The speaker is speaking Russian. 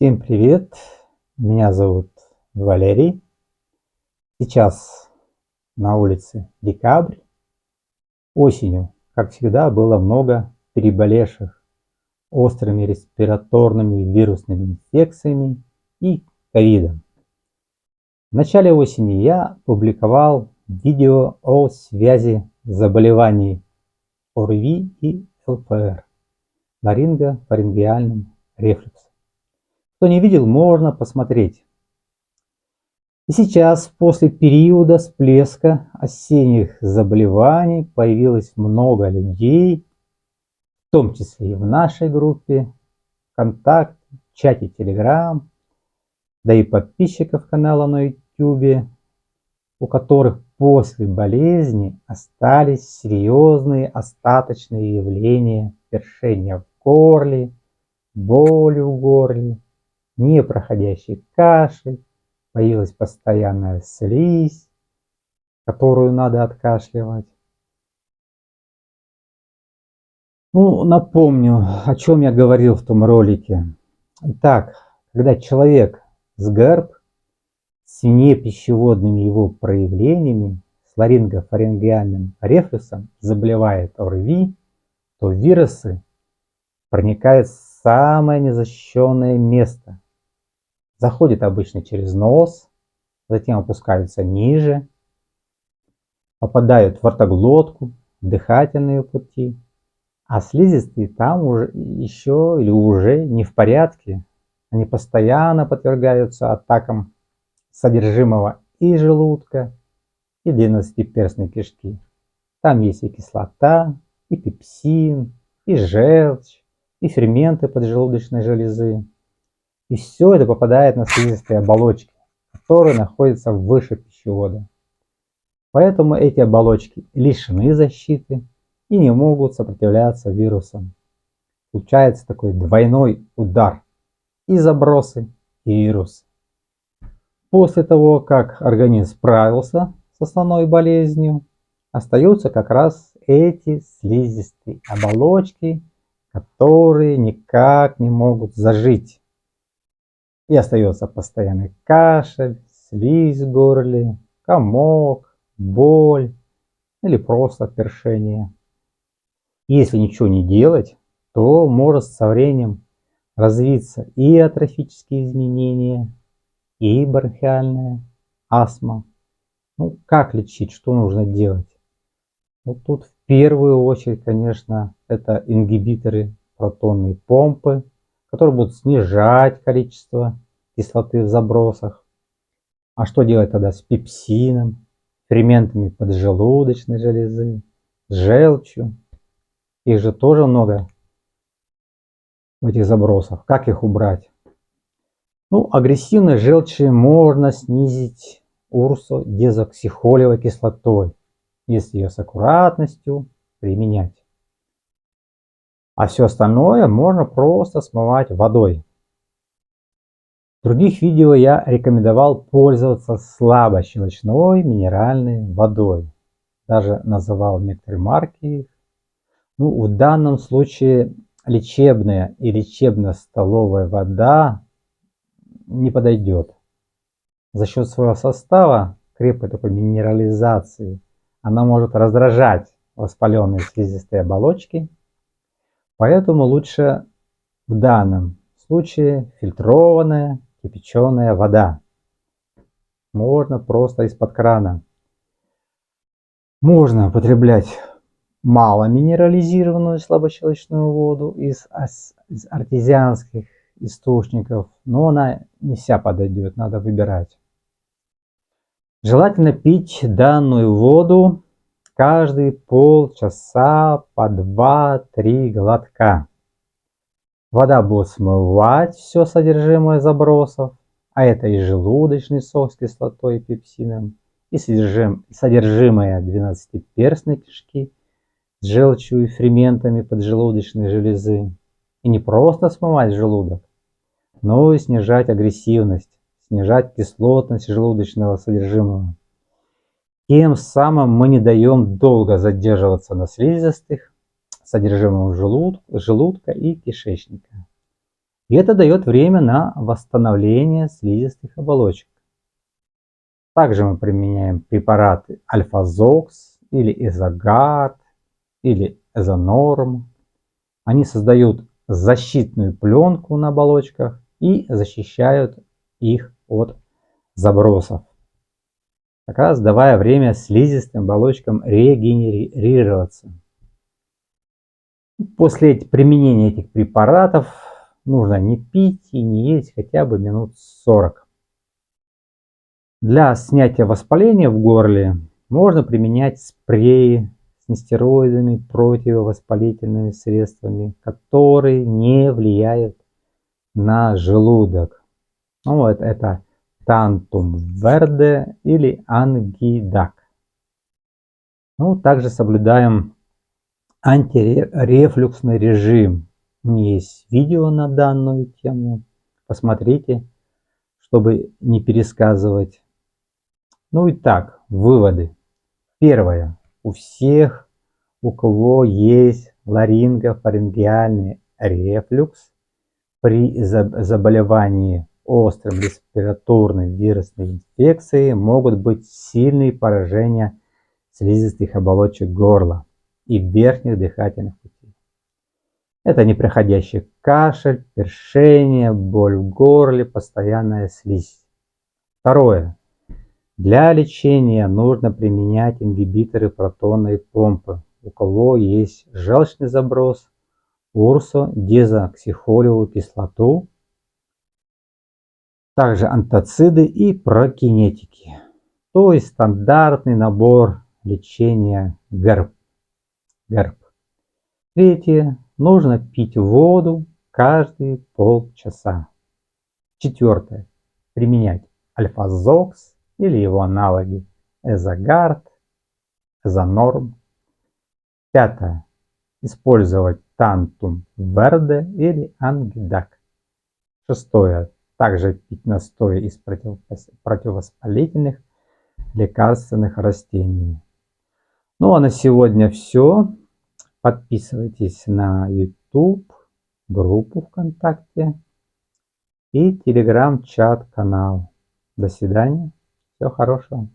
Всем привет! Меня зовут Валерий. Сейчас на улице декабрь. Осенью, как всегда, было много переболевших острыми респираторными вирусными инфекциями и ковидом. В начале осени я публиковал видео о связи заболеваний ОРВИ и ЛПР, ларинго-фарингеальным рефлюксом. Кто не видел, можно посмотреть. И сейчас, после периода всплеска осенних заболеваний, появилось много людей, в том числе и в нашей группе ВКонтакте, в чате Telegram, да и подписчиков канала на YouTube, у которых после болезни остались серьезные остаточные явления першения в горле, боли в горле, непроходящий кашель, появилась постоянная слизь, которую надо откашливать. Напомню, о чем я говорил в том ролике. Итак, когда человек с ГЭРБ, с непищеводными его проявлениями, с ларинго-фарингеальным рефлюксом заболевает ОРВИ, то вирусы проникают в самое незащищенное место. Заходят обычно через нос, затем опускаются ниже, попадают в ротоглотку, в дыхательные пути, а слизистые там уже еще или уже не в порядке. Они постоянно подвергаются атакам содержимого и желудка, и двенадцатиперстной кишки. Там есть и кислота, и пепсин, и желчь, и ферменты поджелудочной железы. И все это попадает на слизистые оболочки, которые находятся выше пищевода. Поэтому эти оболочки лишены защиты и не могут сопротивляться вирусам. Получается такой двойной удар: и забросы, и вирусы. После того, как организм справился с основной болезнью, остаются как раз эти слизистые оболочки, которые никак не могут зажить. И остается постоянный кашель, слизь в горле, комок, боль или просто першение. Если ничего не делать, то может со временем развиться и атрофические изменения, и бронхиальная астма. Как лечить, что нужно делать? Тут в первую очередь, конечно, это ингибиторы протонной помпы, которые будут снижать количество кислоты в забросах. А что делать тогда с пепсином, ферментами поджелудочной железы, с желчью? Их же тоже много в этих забросах. Как их убрать? Агрессивной желчи можно снизить урсодезоксихолевой кислотой, если ее с аккуратностью применять. А все остальное можно просто смывать водой. В других видео я рекомендовал пользоваться слабощелочной минеральной водой. Даже называл некоторые марки. В данном случае лечебная и лечебно-столовая вода не подойдет. За счет своего состава, крепкой такой минерализации, она может раздражать воспаленные слизистые оболочки. Поэтому лучше в данном случае фильтрованная кипяченая вода. Можно просто из-под крана. Можно употреблять маломинерализированную слабощелочную воду из артезианских источников, но она не вся подойдет, надо выбирать. Желательно пить данную воду каждые полчаса по 2-3 глотка. Вода будет смывать все содержимое забросов, а это и желудочный сок с кислотой и пепсином, и содержимое двенадцатиперстной кишки с желчью и ферментами поджелудочной железы. И не просто смывать желудок, но и снижать агрессивность, снижать кислотность желудочного содержимого. Тем самым мы не даем долго задерживаться на слизистых, содержимом желудка и кишечника. И это дает время на восстановление слизистых оболочек. Также мы применяем препараты Альфазокс или Изогард или Эзонорм. Они создают защитную пленку на оболочках и защищают их от забросов, как раз давая время слизистым оболочкам регенерироваться. После применения этих препаратов нужно не пить и не есть хотя бы минут 40. Для снятия воспаления в горле можно применять спреи с нестероидными противовоспалительными средствами, которые не влияют на желудок. Ну, это Тантум Верде или Ангидак. Ну, также соблюдаем антирефлюксный режим. У меня есть видео на данную тему. Посмотрите, чтобы не пересказывать. Ну и так, выводы. Первое. У всех, у кого есть ларингофарингеальный рефлюкс, при заболевании острой респираторной вирусной инфекцией могут быть сильные поражения слизистых оболочек горла и верхних дыхательных путей. Это непроходящий кашель, першение, боль в горле, постоянная слизь. Второе. Для лечения нужно применять ингибиторы протонной помпы. У кого есть желчный заброс, урсодезоксихолевую кислоту, также антациды и прокинетики. То есть стандартный набор лечения ГЭРБ. Третье. Нужно пить воду каждые полчаса. Четвертое. Применять Альфазокс или его аналоги Эзогард, Эзонорм. Пятое. Использовать Тантум Верде или Ангидак. Шестое. Также пить настои из противовоспалительных лекарственных растений. Ну а на сегодня все. Подписывайтесь на YouTube, группу ВКонтакте и Telegram-чат канал. До свидания. Всего хорошего.